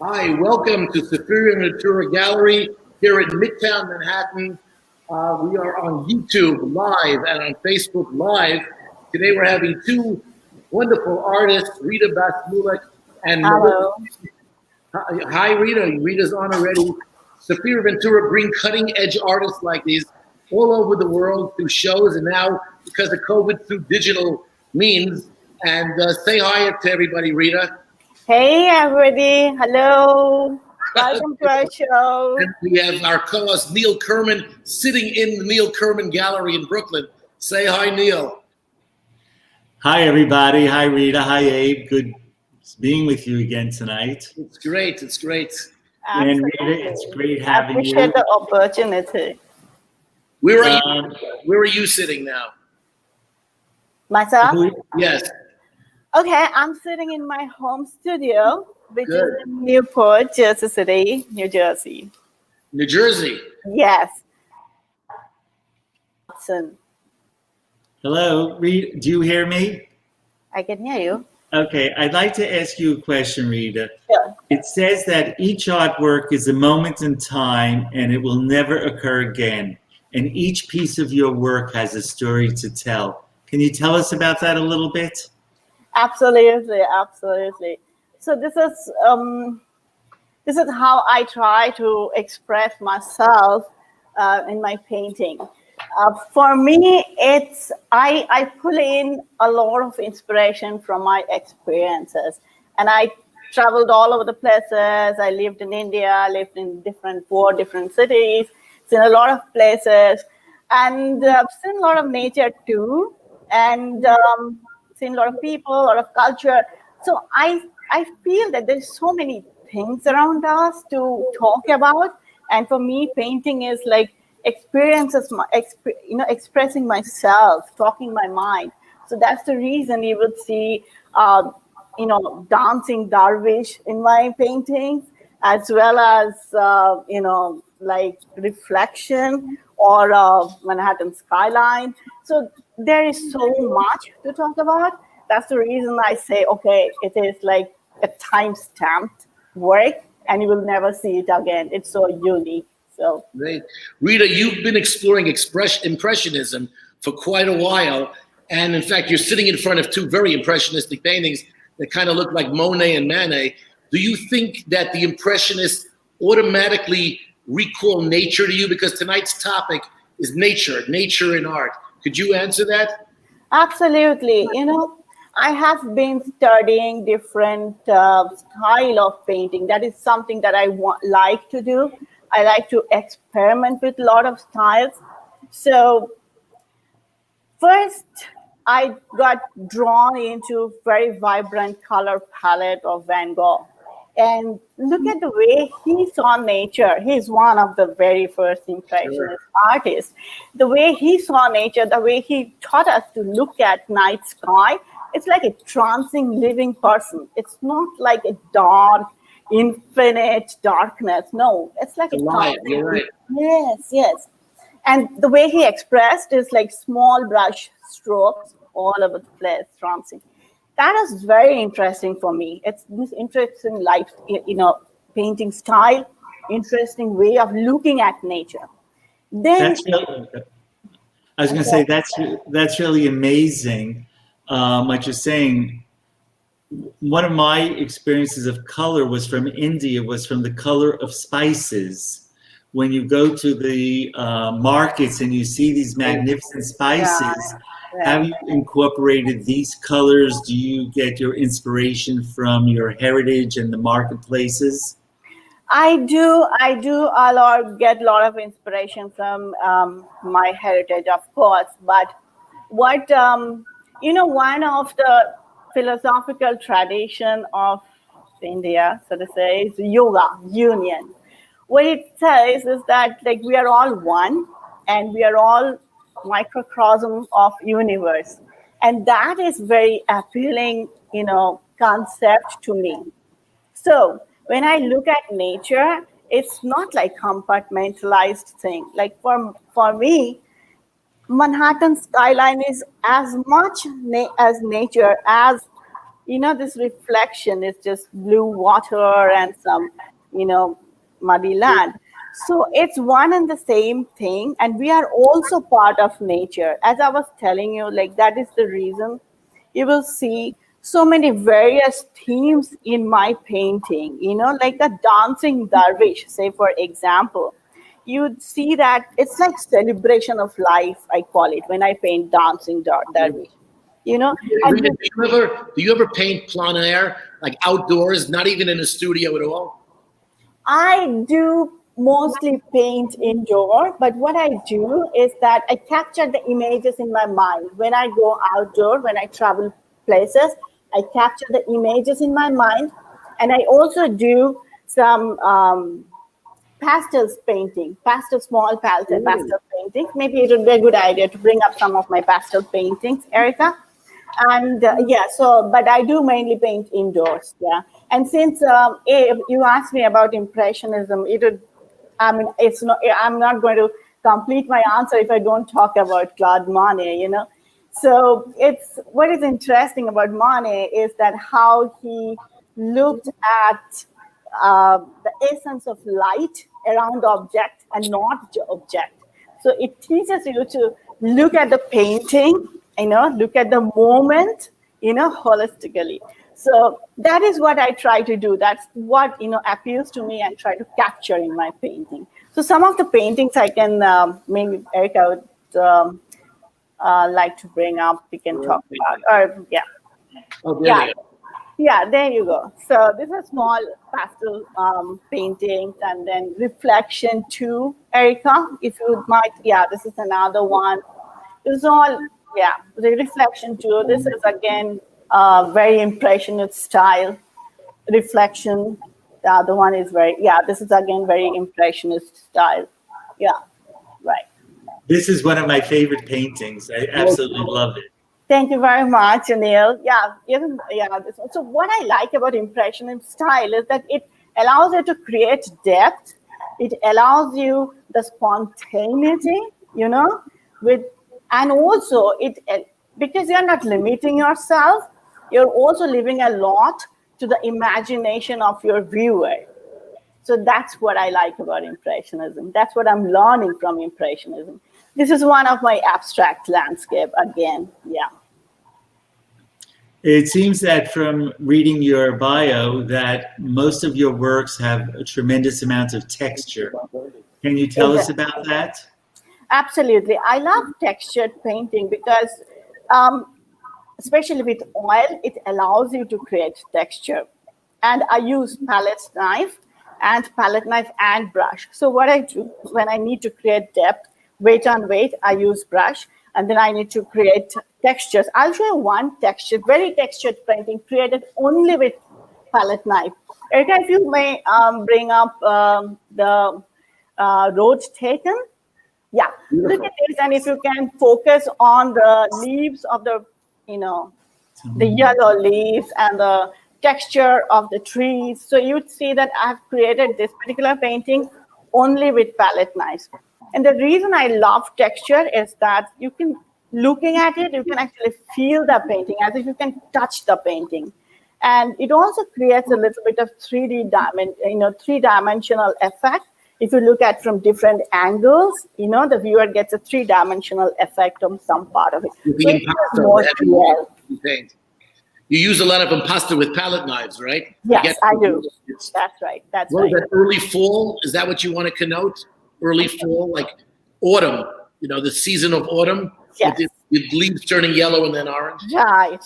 Hi, welcome to Superior Natura Gallery here in Midtown Manhattan. We are on YouTube Live and on Facebook Live. Today we're having two wonderful artists, Rita BasuMallick and Hello. Hi, Rita. Rita's on already. Superior Ventura bring cutting-edge artists like these all over the world through shows and now, because of COVID, through digital means. And say hi to everybody, Rita. Hey, everybody. Hello. Welcome to our show. And we have our co-host Neil Kerman sitting in the Neil Kerman Gallery in Brooklyn. Say hi, Neil. Hi, everybody. Hi, Rita. Hi, Abe. Good being with you again tonight. It's great. It's great. And Rita, it's great having you. I appreciate the opportunity. Where are you sitting now? Myself? Yes. Okay, I'm sitting in my home studio, which Good. is in Newport, Jersey City, New Jersey. New Jersey. Yes. Listen, Hello, Rita. Do you hear me? I can hear you. Okay, I'd like to ask you a question, Rita. Sure. It says that each artwork is a moment in time and it will never occur again. And each piece of your work has a story to tell. Can you tell us about that a little bit? Absolutely, absolutely. So this is how I try to express myself in my painting. For me, it's I pull in a lot of inspiration from my experiences, and I traveled all over the places. I lived in India, lived in four different cities, seen a lot of places, and seen a lot of nature too, and seen a lot of people, a lot of culture. So I feel that there's so many things around us to talk about, and for me, painting is like experiences, expressing myself, talking my mind. So that's the reason you would see, dancing dervish in my paintings, as well as like reflection or Manhattan skyline. So there is so much to talk about. That's the reason I say, okay, it is like a time-stamped work, and you will never see it again. It's so unique. So, Great. Rita, you've been exploring Impressionism for quite a while. And in fact, you're sitting in front of two very impressionistic paintings that kind of look like Monet and Manet. Do you think that the Impressionists automatically recall nature to you? Because tonight's topic is nature in art. Could you answer that? absolutely. I have been studying different style of painting. That is something that I like to do. I like to experiment with a lot of styles. So first, I got drawn into very vibrant color palette of Van Gogh. And look at the way he saw nature. He's one of the very first impressionist artists. The way he saw nature, the way he taught us to look at night sky, it's like a trancing living person. It's not like a dark, infinite darkness. No, it's like a Light, you're right. Yes. And the way he expressed is like small brush strokes all over the place, trancing. That is very interesting for me. It's this interesting painting style, interesting way of looking at nature. Then I was going to say that's really amazing. What you're saying. One of my experiences of color was from India. Was from the color of spices. When you go to the markets and you see these magnificent spices. Have you incorporated these colors? Do you get your inspiration from your heritage and the marketplaces? I do get a lot of inspiration from my heritage, of course. But what one of the philosophical tradition of India, so to say, is yoga, union. What it says is that like we are all one, and we are all microcosm of universe, and that is very appealing concept to me. So when I look at nature, it's not like compartmentalized thing. Like for me, Manhattan skyline is as much as nature as this reflection is just blue water and some, muddy land. So it's one and the same thing. And we are also part of nature. As I was telling you, like that is the reason you will see so many various themes in my painting, like the dancing dervish, say, for example. You'd see that it's like celebration of life, I call it, when I paint dancing dervish. And Rita, do you ever paint plein air, like outdoors, not even in a studio at all? I do mostly paint indoor, but what I do is that I capture the images in my mind. When I go outdoor, when I travel places, I capture the images in my mind. And I also do some pastels painting, small pastel paintings. Maybe it would be a good idea to bring up some of my pastel paintings, Erica. And but I do mainly paint indoors. Yeah. And since you asked me about impressionism, I'm not going to complete my answer if I don't talk about Claude Monet. So what is interesting about Monet is that how he looked at the essence of light around the object and not the object. So it teaches you to look at the painting, look at the moment, holistically. So that is what I try to do. That's what, appeals to me and try to capture in my painting. So some of the paintings I can, maybe Erica would like to bring up, we can talk about, Oh, there you go. Yeah, there you go. So this is small pastel paintings, and then reflection too, Erica, if you might. Yeah, this is another one. This is all, the reflection too. This is again very impressionist style reflection. The other one is this is again very impressionist style. Yeah, right. This is one of my favorite paintings. I absolutely love it. Thank you very much, Anil. So what I like about impressionist style is that it allows you to create depth. It allows you the spontaneity, and also because you're not limiting yourself, you're also leaving a lot to the imagination of your viewer. So that's what I like about Impressionism. That's what I'm learning from Impressionism. This is one of my abstract landscape again. Yeah. It seems that from reading your bio that most of your works have a tremendous amount of texture. Can you tell us about that? Absolutely. I love textured painting because especially with oil, it allows you to create texture. And I use palette knife and brush. So what I do when I need to create depth, weight on weight, I use brush. And then I need to create textures. I'll show you one texture, very textured painting created only with palette knife. Erica, if you may bring up the road taken. Yeah, look at this. And if you can focus on the leaves of the yellow leaves and the texture of the trees. So you'd see that I've created this particular painting only with palette knives. And the reason I love texture is that looking at it, you can actually feel the painting as if you can touch the painting. And it also creates a little bit of three-dimensional effect. If you look at from different angles, the viewer gets a three-dimensional effect on some part of it. You use a lot of impasto with palette knives, right? Yes, I do. That's right. That's right. That early fall, is that what you want to connote? Early fall, like autumn, the season of autumn? Yes. With leaves turning yellow and then orange? Right.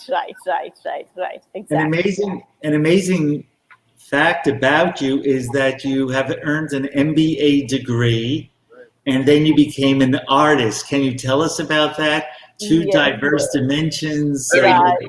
Exactly. An amazing fact about you is that you have earned an MBA degree and then you became an artist. Can you tell us about that? Two diverse dimensions. Right.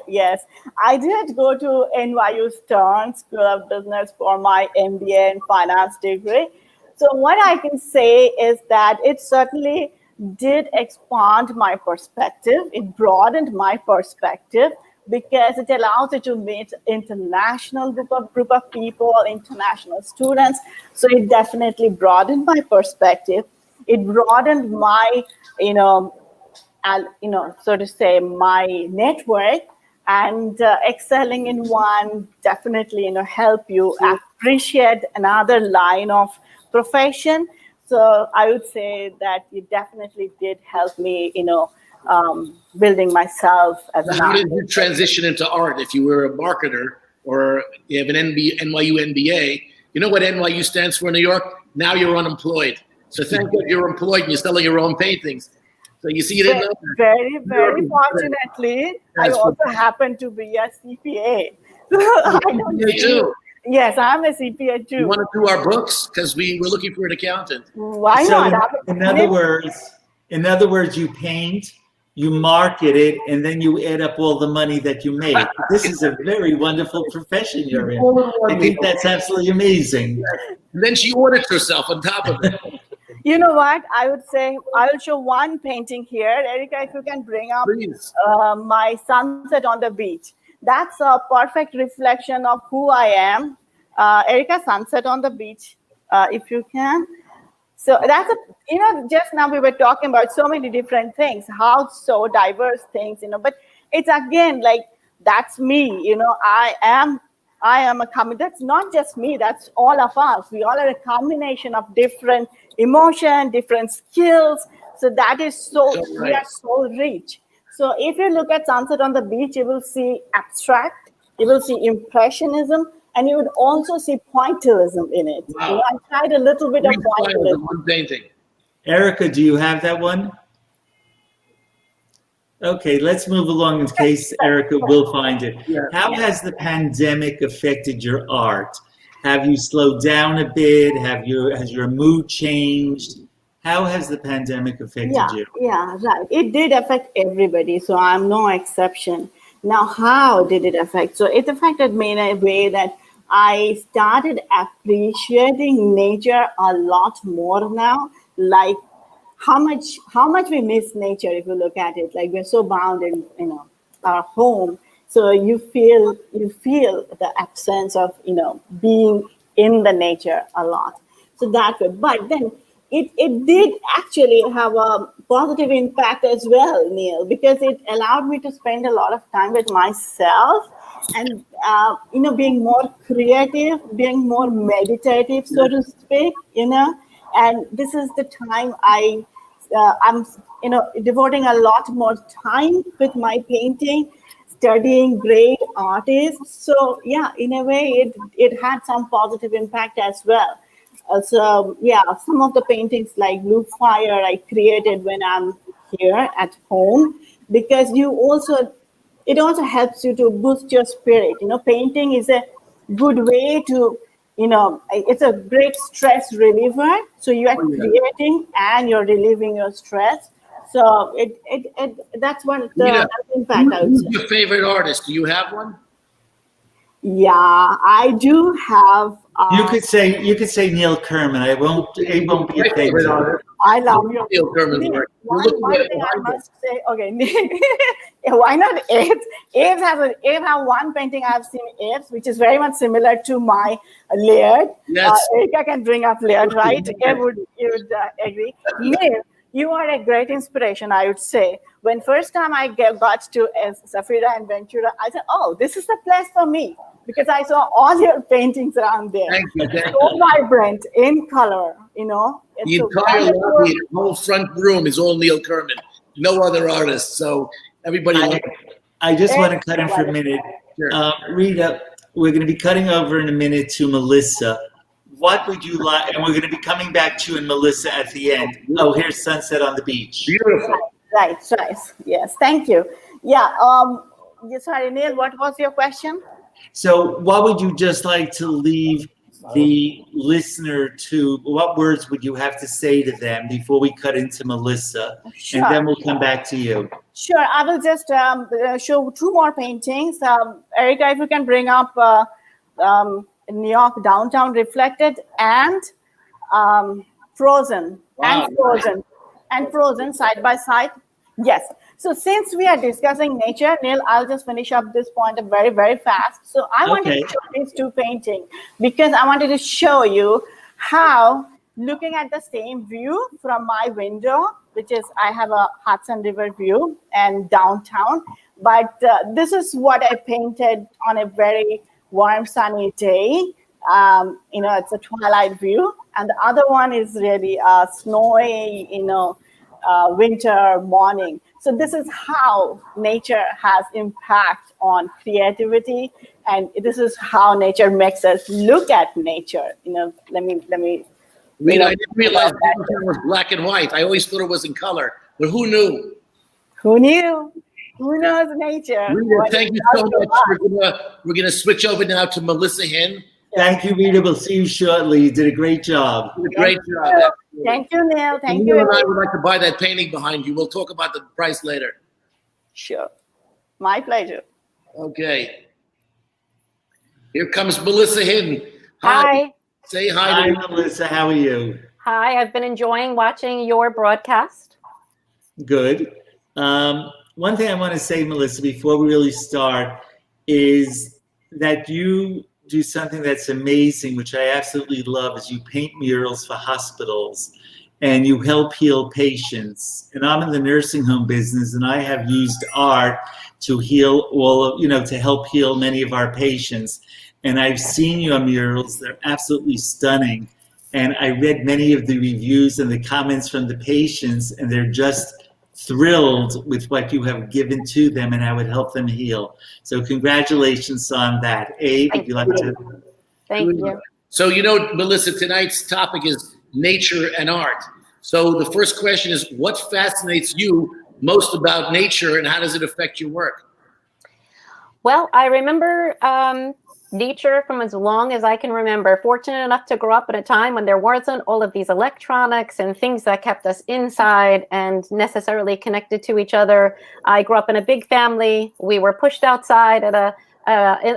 Yes. I did go to NYU Stern School of Business for my MBA and finance degree. So what I can say is that it certainly did expand my perspective. It broadened my perspective because it allows you to meet international group of people, international students. So it definitely broadened my perspective. It broadened my, so to say, my network, and excelling in one definitely, help you appreciate another line of profession. So I would say that it definitely did help me, building myself as an How artist. did you transition into art? If you were a marketer or you have an NYU MBA, you know what NYU stands for in New York? Now you're unemployed. So thank God you're employed and you're selling your own paintings. So you see, you didn't know that. Very, very fortunately, I That's also happen to be a CPA. I don't CPA too. Yes, I'm a CPA too. You want to do our books? Because we're looking for an accountant. Why So not? in other words, you paint, you market it, and then you add up all the money that you make. This is a very wonderful profession you're in. I think that's absolutely amazing. And then she audits herself on top of it. You know what? I would say I will show one painting here. Erica, if you can bring up Please. my sunset on the beach. That's a perfect reflection of who I am. Erica, sunset on the beach, if you can. So that's just now we were talking about so many different things, how so diverse things, but it's again like that's me, I am a that's not just me, that's all of us. We all are a combination of different emotion, different skills. So that is we are so rich. So if you look at sunset on the beach, you will see abstract, you will see impressionism, and you would also see pointillism in it. Wow. I tried a little bit of pointillism. One painting. Erica, do you have that one? Okay, let's move along in case Erica will find it. Yeah. How has the pandemic affected your art? Have you slowed down a bit? Has your mood changed? How has the pandemic affected you? Yeah, right. It did affect everybody, so I'm no exception. Now, how did it affect? So it affected me in a way that I started appreciating nature a lot more now, like how much we miss nature if you look at it. Like we're so bound in our home, so you feel the absence of being in the nature a lot. So that way, but then it did actually have a positive impact as well, Neil, because it allowed me to spend a lot of time with myself and being more creative, being more meditative, so to speak, and this is the time I'm devoting a lot more time with my painting, studying great artists. So yeah, in a way it had some positive impact as well. So yeah, some of the paintings like Blue Fire I created when I'm here at home, because it also helps you to boost your spirit. Painting is a good way to, it's a great stress reliever. So you are creating and you're relieving your stress. So that's one the impact. Who's your favorite artist? Do you have one? Yeah, I do have. You could say Neil Kerman. It won't be a favorite. I love your Neil Kerman's work. One thing I must say, okay, why not Abe's? Abe have one painting I've seen Abe's, which is very much similar to my Laird. Yes. Erica can bring up Laird, right? Abe would agree. Neil, you are a great inspiration, I would say. When first time I got to Safira and Ventura, I said, oh, this is the place for me. Because I saw all your paintings around there. Thank you. So vibrant, in color, The entire lobby, the whole front room is all Neil Kerman. No other artist. So everybody. I just want to cut in for a minute. Sure. Rita, we're going to be cutting over in a minute to Melissa. What would you like? And we're going to be coming back to you and Melissa at the end. Oh, here's sunset on the beach. Beautiful. Right. Yes, thank you. Yeah. Sorry, Neil, what was your question? So what would you just like to leave the listener to? What words would you have to say to them before we cut into Melissa? Sure. And then we'll come back to you. Sure. I will just show two more paintings. Erica, if you can bring up New York downtown reflected and frozen. Wow. and frozen side by side. Yes. So since we are discussing nature, Neil, I'll just finish up this point very, very fast. So I wanted to show these two paintings because I wanted to show you how looking at the same view from my window, which is I have a Hudson River view and downtown, But this is what I painted on a very warm, sunny day. It's a twilight view. And the other one is really a snowy, winter morning. So this is how nature has impact on creativity. And this is how nature makes us look at nature. Let me. Rita, I didn't realize it was black and white. I always thought it was in color, but who knew? Who knew? Who knows nature? Rita, thank you so much. We're gonna switch over now to Melissa Hinn. Thank you, Rita. We'll see you shortly. You did a great job. You did a great job. Thank you, Neil. Thank Neil you. and I would like to buy that painting behind you. We'll talk about the price later. Sure. My pleasure. Okay. Here comes Melissa Hinn. Hi. Say hi. Hi, Melissa. How are you? Hi, I've been enjoying watching your broadcast. Good. One thing I want to say, Melissa, before we really start, is that you do something that's amazing, which I absolutely love, is you paint murals for hospitals and you help heal patients. And I'm in the nursing home business, and I have used art to heal to help heal many of our patients. And I've seen your murals. They're absolutely stunning. And I read many of the reviews and the comments from the patients, and they're just thrilled with what you have given to them and how it helped them heal. So congratulations on that. Abe, would you like to? Thank you. So, Melissa, tonight's topic is nature and art. So the first question is, what fascinates you most about nature, and how does it affect your work? Well, I remember nature from as long as I can remember. Fortunate enough to grow up at a time when there wasn't all of these electronics and things that kept us inside and necessarily connected to each other. I grew up in a big family. We were pushed outside at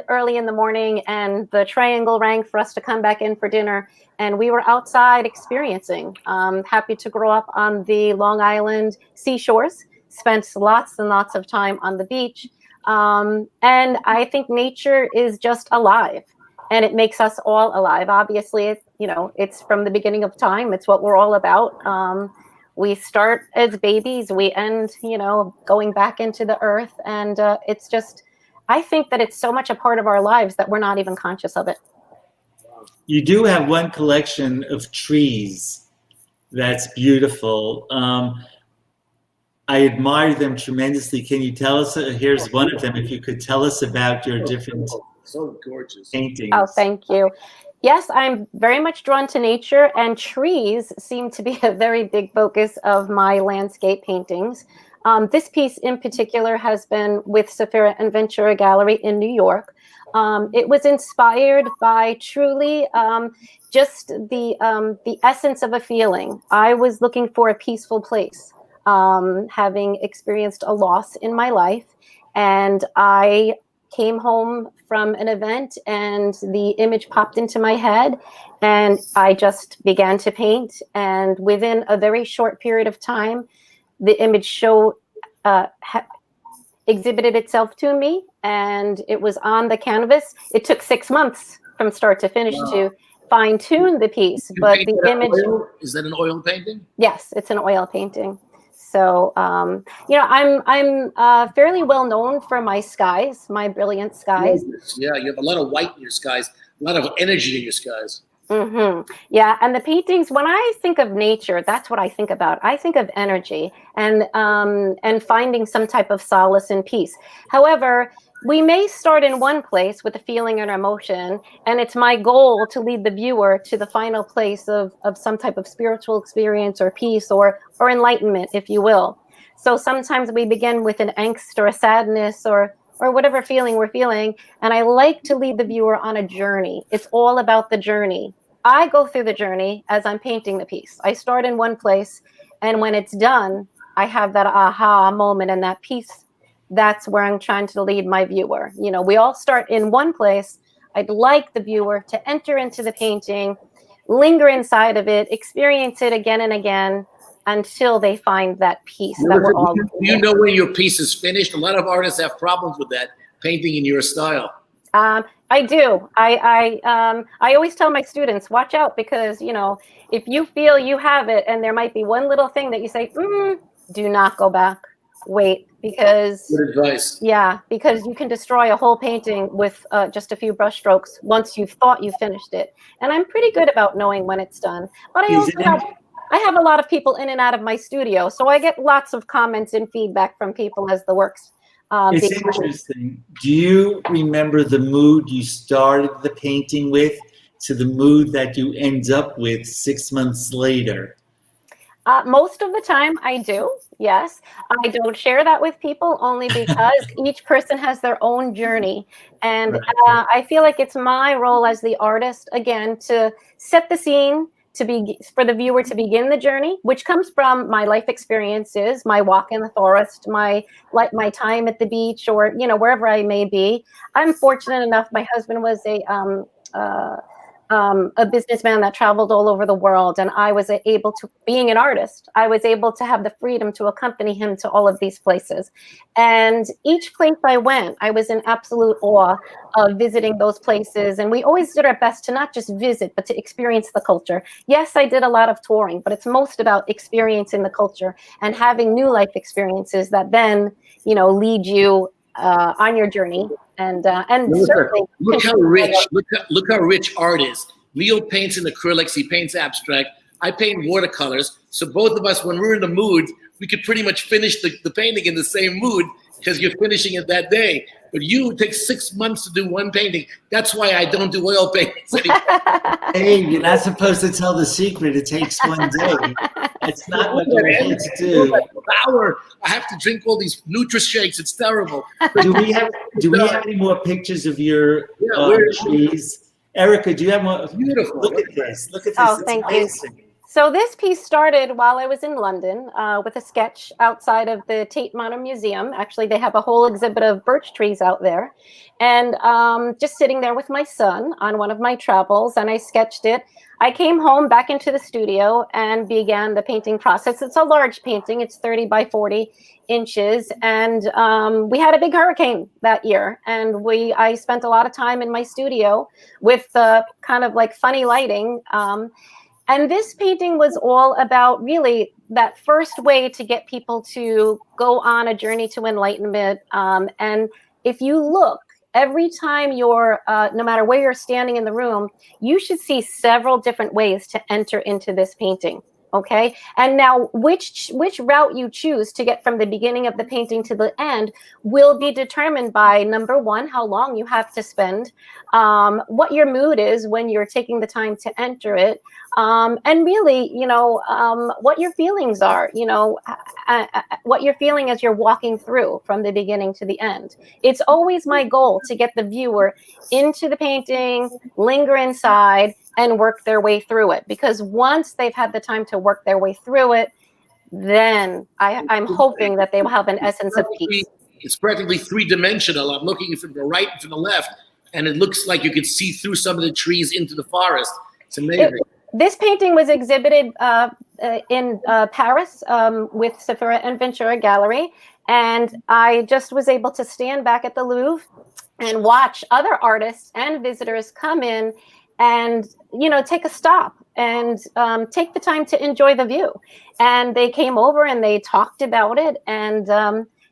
early in the morning, and the triangle rang for us to come back in for dinner. And we were outside experiencing. Happy to grow up on the Long Island seashores. Spent lots and lots of time on the beach. And I think nature is just alive, and it makes us all alive. Obviously, it's from the beginning of time. It's what we're all about. We start as babies, we end, going back into the earth. And it's just, I think that it's so much a part of our lives that we're not even conscious of it. You do have one collection of trees that's beautiful. I admire them tremendously. Can you tell us, here's one of them, if you could tell us about your different so gorgeous paintings. Oh, thank you. Yes, I'm very much drawn to nature, and trees seem to be a very big focus of my landscape paintings. This piece in particular has been with Sephira and Ventura Gallery in New York. It was inspired by truly just the essence of a feeling. I was looking for a peaceful place. Having experienced a loss in my life, and I came home from an event and the image popped into my head, and I just began to paint. And within a very short period of time, the image exhibited itself to me, and it was on the canvas. It took 6 months from start to finish to fine tune the piece, but the image. Is that an oil painting? Yes, it's an oil painting. So, I'm fairly well known for my skies, my brilliant skies. Yeah, you have a lot of white in your skies, a lot of energy in your skies. Mm-hmm. Yeah, and the paintings, when I think of nature, that's what I think about. I think of energy and finding some type of solace and peace. However, we may start in one place with a feeling and emotion, and it's my goal to lead the viewer to the final place of some type of spiritual experience or peace or enlightenment, if you will. So sometimes we begin with an angst or a sadness or whatever feeling we're feeling, and I like to lead the viewer on a journey. It's all about the journey. I go through the journey as I'm painting the piece. I start in one place, and when it's done, I have that aha moment and that peace. That's where I'm trying to lead my viewer. We all start in one place. I'd like the viewer to enter into the painting, linger inside of it, experience it again and again until they find that peace that we're all looking for. Do you know when your piece is finished? A lot of artists have problems with that, painting in your style. I do. I always tell my students, watch out, because, if you feel you have it and there might be one little thing that you say, do not go back. wait, because Good advice. yeah, because you can destroy a whole painting with just a few brush strokes once you've thought you finished it. And I'm pretty good about knowing when it's done. But I have a lot of people in and out of my studio, so I get lots of comments and feedback from people as the works. It's interesting. Do you remember the mood you started the painting with to the mood that you end up with 6 months later? Most of the time I do, yes. I don't share that with people only because each person has their own journey. And I feel like it's my role as the artist, again, to set the scene, for the viewer to begin the journey, which comes from my life experiences, my walk in the forest, my time at the beach, or wherever I may be. I'm fortunate enough. My husband was a businessman that traveled all over the world, and I was able to, being an artist, I was able to have the freedom to accompany him to all of these places. And each place I went, I was in absolute awe of visiting those places. And we always did our best to not just visit, but to experience the culture. Yes, I did a lot of touring, but it's most about experiencing the culture and having new life experiences that then, lead you on your journey. And certainly look how rich art is. Leo paints in acrylics, he paints abstract. I paint watercolors. So both of us, when we're in the mood, we could pretty much finish the painting in the same mood because you're finishing it that day. But you take 6 months to do one painting. That's why I don't do oil paintings anymore. Hey, you're not supposed to tell the secret. It takes one day. That's not what you're here to do. I have to drink all these Nutri-Shakes. It's terrible. Do we have any more pictures of your trees? Erica, do you have more? Beautiful. Look at this. Look at this. Oh, thank you. So this piece started while I was in London with a sketch outside of the Tate Modern Museum. Actually, they have a whole exhibit of birch trees out there. And just sitting there with my son on one of my travels, and I sketched it. I came home back into the studio and began the painting process. It's a large painting. It's 30 by 40 inches. And we had a big hurricane that year. And I spent a lot of time in my studio with kind of like funny lighting. And this painting was all about really that first way to get people to go on a journey to enlightenment. And if you look, every time you're, no matter where you're standing in the room, you should see several different ways to enter into this painting. Okay. And now which route you choose to get from the beginning of the painting to the end will be determined by, number one, how long you have to spend, what your mood is when you're taking the time to enter it, and really, what your feelings are, what you're feeling as you're walking through from the beginning to the end. It's always my goal to get the viewer into the painting, linger inside, and work their way through it. Because once they've had the time to work their way through it, then I'm hoping that they will have an essence of peace. It's practically three-dimensional. I'm looking from the right and from the left, and it looks like you could see through some of the trees into the forest. It's amazing. This painting was exhibited in Paris with Sephora and Ventura Gallery, and I just was able to stand back at the Louvre and watch other artists and visitors come in and take a stop and take the time to enjoy the view. And they came over and they talked about it, and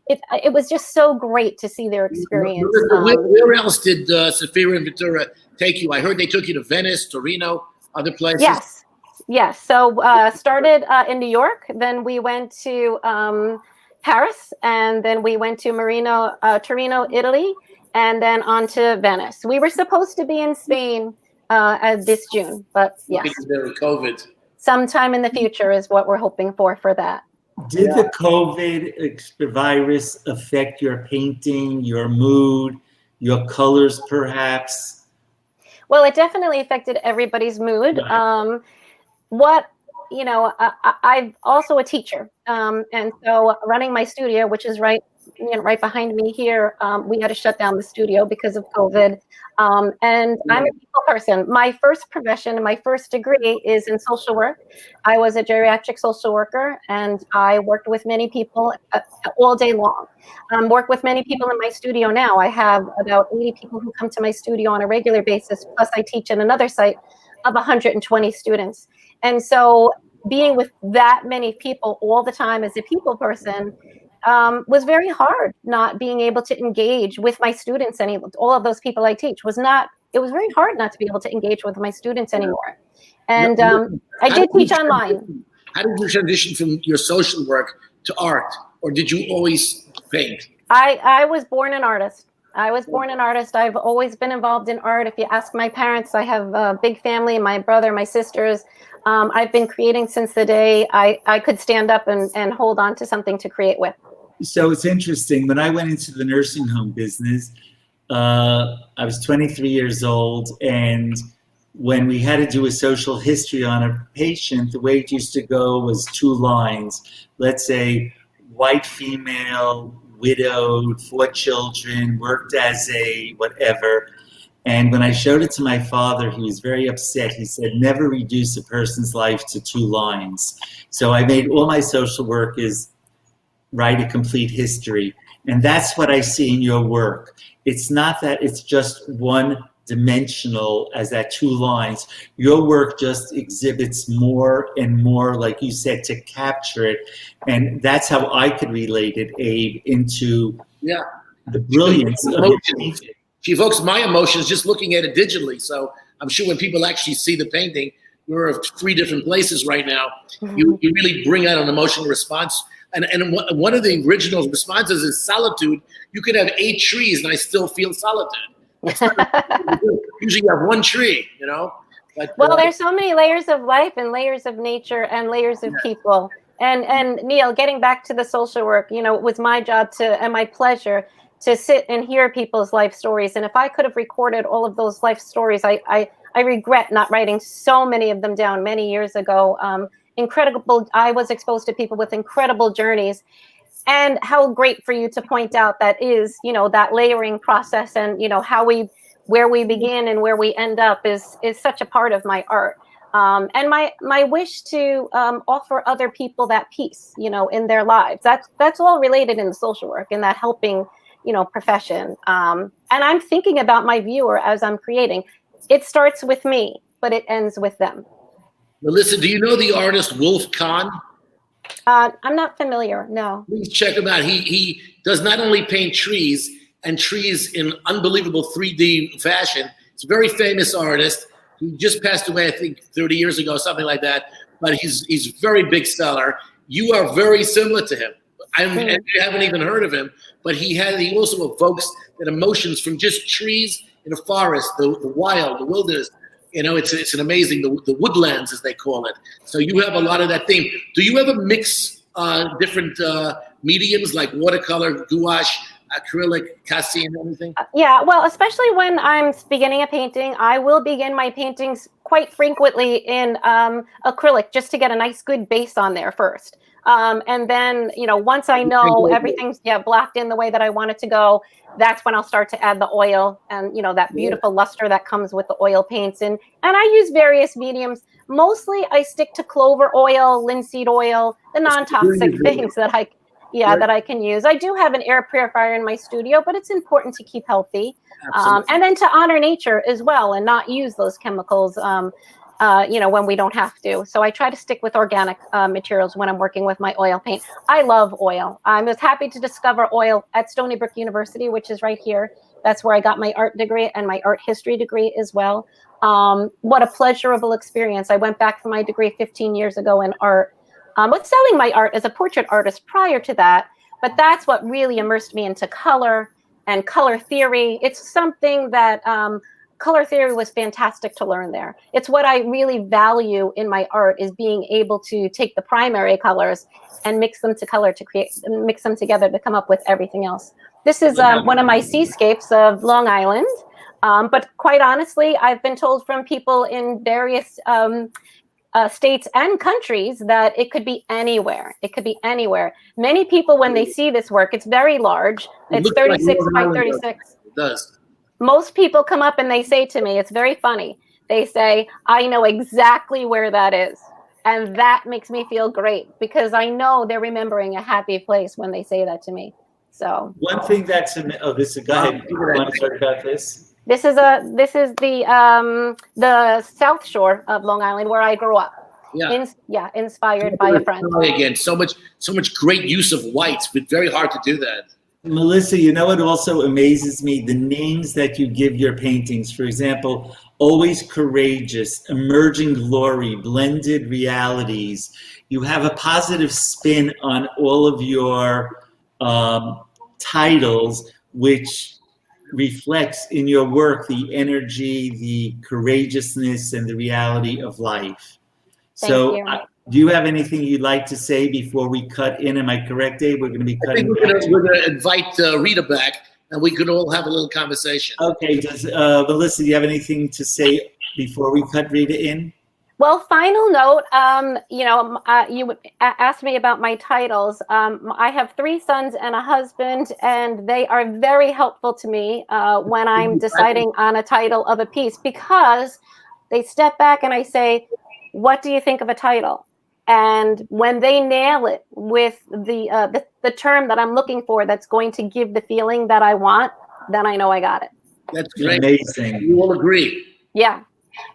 it was just so great to see their experience. Where else did Sephora and Ventura take you? I heard they took you to Venice, Torino, other places. Yes. So started in New York, then we went to Paris, and then we went to Torino, Italy, and then on to Venice. We were supposed to be in Spain this June, but yes, COVID. Sometime in the future is what we're hoping for that. Did the COVID virus affect your painting, your mood, your colors, perhaps? Well, it definitely affected everybody's mood. Right. I'm also a teacher, and so running my studio, which is right behind me here, we had to shut down the studio because of COVID. And I'm a people person. My first profession and my first degree is in social work. I was a geriatric social worker, and I worked with many people all day long. Work with many people in my studio now. I have about 80 people who come to my studio on a regular basis, plus I teach in another site of 120 students. And so being with that many people all the time as a people person, was very hard not being able to engage with my students. All of those people I teach it was very hard not to be able to engage with my students anymore. And I did teach online. How did you transition from your social work to art, or did you always paint? I was born an artist. I've always been involved in art. If you ask my parents, I have a big family, my brother, my sisters. I've been creating since the day I could stand up and hold on to something to create with. So it's interesting. When I went into the nursing home business, I was 23 years old, and when we had to do a social history on a patient, the way it used to go was 2 lines. Let's say white female, widowed, 4 children, worked as a whatever. And when I showed it to my father, he was very upset. He said, never reduce a person's life to 2 lines. So I made all my social work is write a complete history. And that's what I see in your work. It's not that it's just one dimensional as that 2 lines. Your work just exhibits more and more, like you said, to capture it. And that's how I could relate it, Abe, into the brilliance of it. She evokes my emotions just looking at it digitally. So I'm sure when people actually see the painting, we're at 3 different places right now. You really bring out an emotional response. And one of the original responses is solitude. You could have 8 trees and I still feel solitude. Usually you have 1 tree, you know. But, well, there's so many layers of life and layers of nature and layers of people. And Neil, getting back to the social work, you know, it was my job and my pleasure to sit and hear people's life stories. And if I could have recorded all of those life stories, I regret not writing so many of them down many years ago. I was exposed to people with incredible journeys. And how great for you to point out that is, you know, that layering process, and, you know, where we begin and where we end up is such a part of my art. And my wish to offer other people that peace, you know, in their lives. That's all related in the social work, in that helping, you know, profession. And I'm thinking about my viewer as I'm creating. It starts with me, but it ends with them. Melissa, do you know the artist Wolf Kahn? I'm not familiar, no. Please check him out. He does not only paint trees, and trees in unbelievable 3D fashion. He's a very famous artist. He just passed away, I think, 30 years ago, something like that. But he's a very big seller. You are very similar to him. I haven't even heard of him, but he also evokes that emotions from just trees in a forest, the wild, the wilderness. You know, it's an amazing, the woodlands, as they call it. So you have a lot of that theme. Do you ever mix different mediums like watercolor, gouache, acrylic, cassie, and everything? Yeah, well, especially when I'm beginning a painting, I will begin my paintings quite frequently in acrylic, just to get a nice, good base on there first. And then, you know, once I know everything's blocked in the way that I want it to go, that's when I'll start to add the oil and, you know, that beautiful luster that comes with the oil paints. And I use various mediums. Mostly I stick to clover oil, linseed oil, the non-toxic things that I can use. I do have an air purifier in my studio, but it's important to keep healthy. And then to honor nature as well and not use those chemicals, you know, when we don't have to. So I try to stick with organic materials when I'm working with my oil paint. I love oil. I was happy to discover oil at Stony Brook University, which is right here. That's where I got my art degree and my art history degree as well. What a pleasurable experience. I went back for my degree 15 years ago in art. I was selling my art as a portrait artist prior to that, but that's what really immersed me into color and color theory. It's something that color theory was fantastic to learn there. It's what I really value in my art, is being able to take the primary colors and mix them together to come up with everything else. This is one of my seascapes of Long Island. But quite honestly, I've been told from people in various states and countries that it could be anywhere. It could be anywhere. Many people, when they see this work, it's very large. It's 36 by 36. It does. Most people come up and they say to me, it's very funny. They say, I know exactly where that is. And that makes me feel great, because I know they're remembering a happy place when they say that to me. So one thing that's go ahead. You want to talk about this? This is the South Shore of Long Island, where I grew up. Inspired by a friend. Again, so much great use of whites, but very hard to do that. Melissa, you know what also amazes me? The names that you give your paintings. For example, Always Courageous, Emerging Glory, Blended Realities. You have a positive spin on all of your titles, which reflects in your work the energy, the courageousness, and the reality of life. So do you have anything you'd like to say before we cut in? Am I correct, Dave? We're going to be cutting. We're going to invite Rita back, and we could all have a little conversation. Okay. Does Melissa, do you have anything to say before we cut Rita in? Well, final note, you asked me about my titles. I have 3 sons and a husband, and they are very helpful to me when I'm deciding on a title of a piece, because they step back and I say, what do you think of a title? And when they nail it with the term that I'm looking for that's going to give the feeling that I want, then I know I got it. That's great. Amazing. You all agree. Yeah.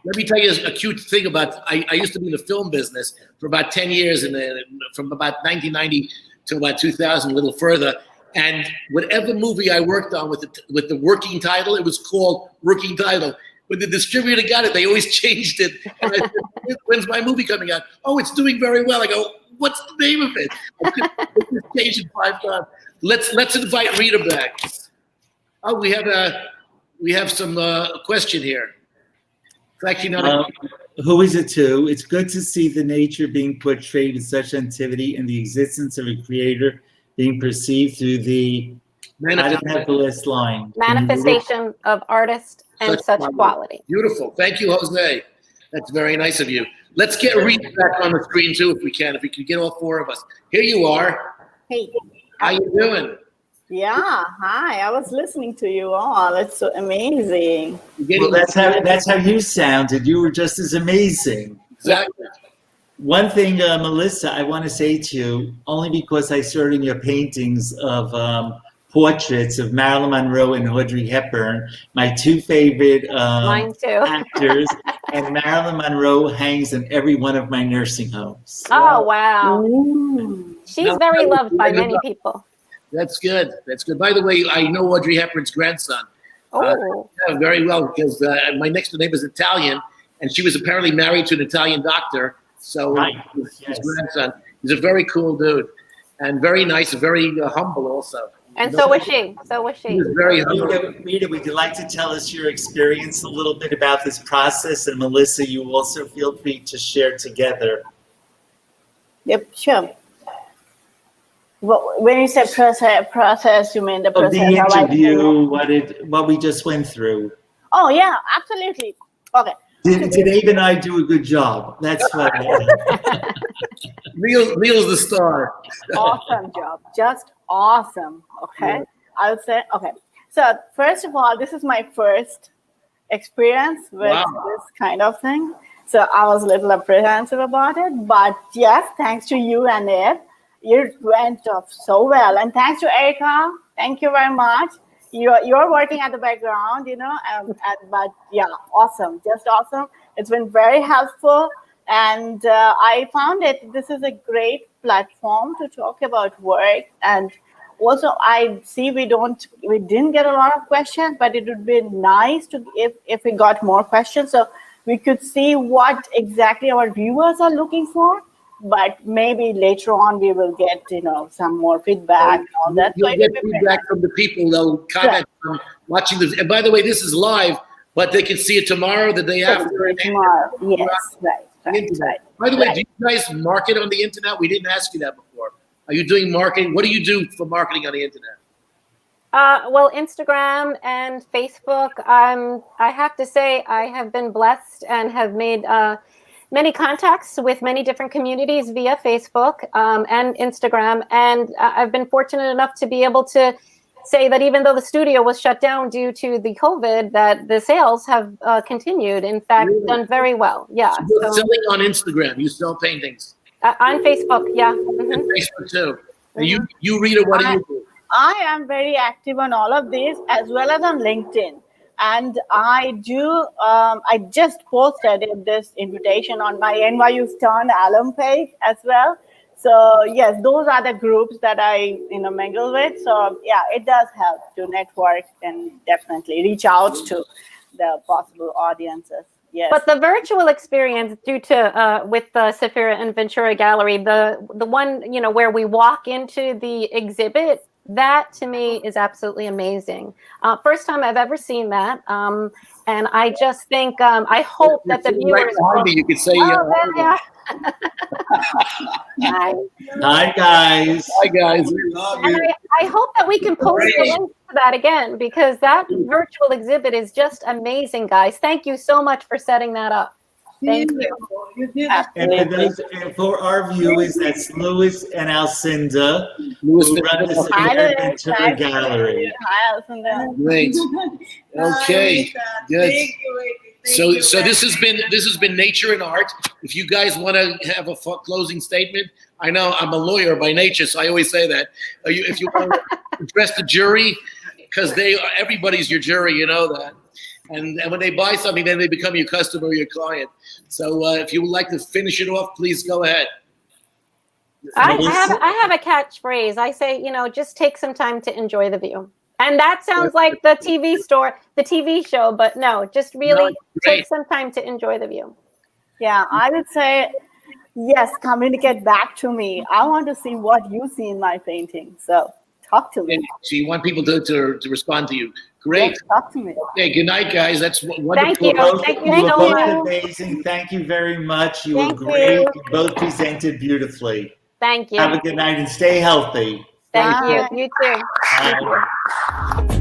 Let me tell you a cute thing about, I used to be in the film business for about 10 years, and then from about 1990 to about 2000, a little further. And whatever movie I worked on with the working title, it was called working title. When the distributor got it, they always changed it. And I said, when's my movie coming out? Oh, it's doing very well. I go, what's the name of it? I just changed it 5 times. Let's invite Rita back. Oh, we have some question here. It's actually not who is it to? It's good to see the nature being portrayed with such activity and the existence of a creator being perceived through the I don't have the last line. Manifestation of artist and such quality. Beautiful. Thank you, Jose. That's very nice of you. Let's get Rita back on the screen too, if we can can get all 4 of us. Here you are. Hey. How you doing? Yeah, hi. I was listening to you all. It's so amazing. Well, that's how you sounded. You were just as amazing. Exactly. One thing, Melissa, I want to say to you, only because I saw it in your paintings of portraits of Marilyn Monroe and Audrey Hepburn, my 2 favorite Mine too. actors, and Marilyn Monroe hangs in every one of my nursing homes. Oh, wow. Ooh. She's very loved by many people. That's good. That's good. By the way, I know Audrey Hepburn's grandson. Very well, because my next door neighbor is Italian, and she was apparently married to an Italian doctor. So his grandson, he's a very cool dude, and very nice, very humble also. And so was she. He was very humble. Rita, would you like to tell us your experience a little bit about this process? And Melissa, you also feel free to share together. Yep, sure. Well, when you say process, you mean the process? The interview, what we just went through. Oh, yeah, absolutely. Okay. Did Abe and I do a good job? That's what Neil's the star. Awesome job. Just awesome. Okay. Yeah. I would say, okay. So first of all, this is my first experience with this kind of thing. So I was a little apprehensive about it. But yes, thanks to you and Abe, it went off so well. And thanks to Erica. Thank you very much. You're working at the background, but yeah, awesome, just awesome. It's been very helpful, and I found this is a great platform to talk about work. And also, I see we didn't get a lot of questions, but it would be nice to if we got more questions, so we could see what exactly our viewers are looking for. But maybe later on we will get, some more feedback. All that. You'll get feedback from the people. They'll comment on watching this. And by the way, this is live, but they can see it tomorrow, the day after. Tomorrow, yes, right. By the way, do you guys market on the internet? We didn't ask you that before. Are you doing marketing? What do you do for marketing on the internet? Well, Instagram and Facebook. I have to say I have been blessed and have made many contacts with many different communities via Facebook and Instagram. And I've been fortunate enough to be able to say that even though the studio was shut down due to the COVID, that the sales have continued, in fact, done very well. Yeah. So you're selling on Instagram. You sell paintings. On Facebook, yeah. Mm-hmm. And Facebook too. And you Rita, what do you do? I am very active on all of these, as well as on LinkedIn. And I just posted this invitation on my NYU Stern alum page as well. So yes, those are the groups that I mingle with. So yeah, it does help to network and definitely reach out to the possible audiences. Yes. But the virtual experience, due to with the Sephira and Ventura Gallery, the one where we walk into the exhibit, that to me is absolutely amazing. First time I've ever seen that, and I just think I hope that the viewers. Right you could say. Yeah. Hi. Hi, guys. Hi, guys. We love you. And I hope that we can post the link to that again, because that virtual exhibit is just amazing, guys. Thank you so much for setting that up. Thank you. And for our viewers, that's Louis and Alcinda, who run the Sephira and Ventura Gallery. Hi, Alcinda. Great. Okay. Good. So this has been Nature and Art. If you guys want to have a closing statement, I know I'm a lawyer by nature, so I always say that. If you want to address the jury, because everybody's your jury, you know that. And when they buy something, then they become your customer or your client. So if you would like to finish it off, please go ahead. I have a catchphrase. I say, just take some time to enjoy the view. And that sounds like the TV show, but no, just really take some time to enjoy the view. Yeah, I would say, yes, communicate back to me. I want to see what you see in my painting. So talk to me. So you want people to respond to you. Great. Yes, talk to me. Okay, good night, guys. That's wonderful. Thank you. Thank you so much. Amazing. Thank you very much. You were great. You both presented beautifully. Thank you. Have a good night and stay healthy. Thank you. You too. Bye. You too.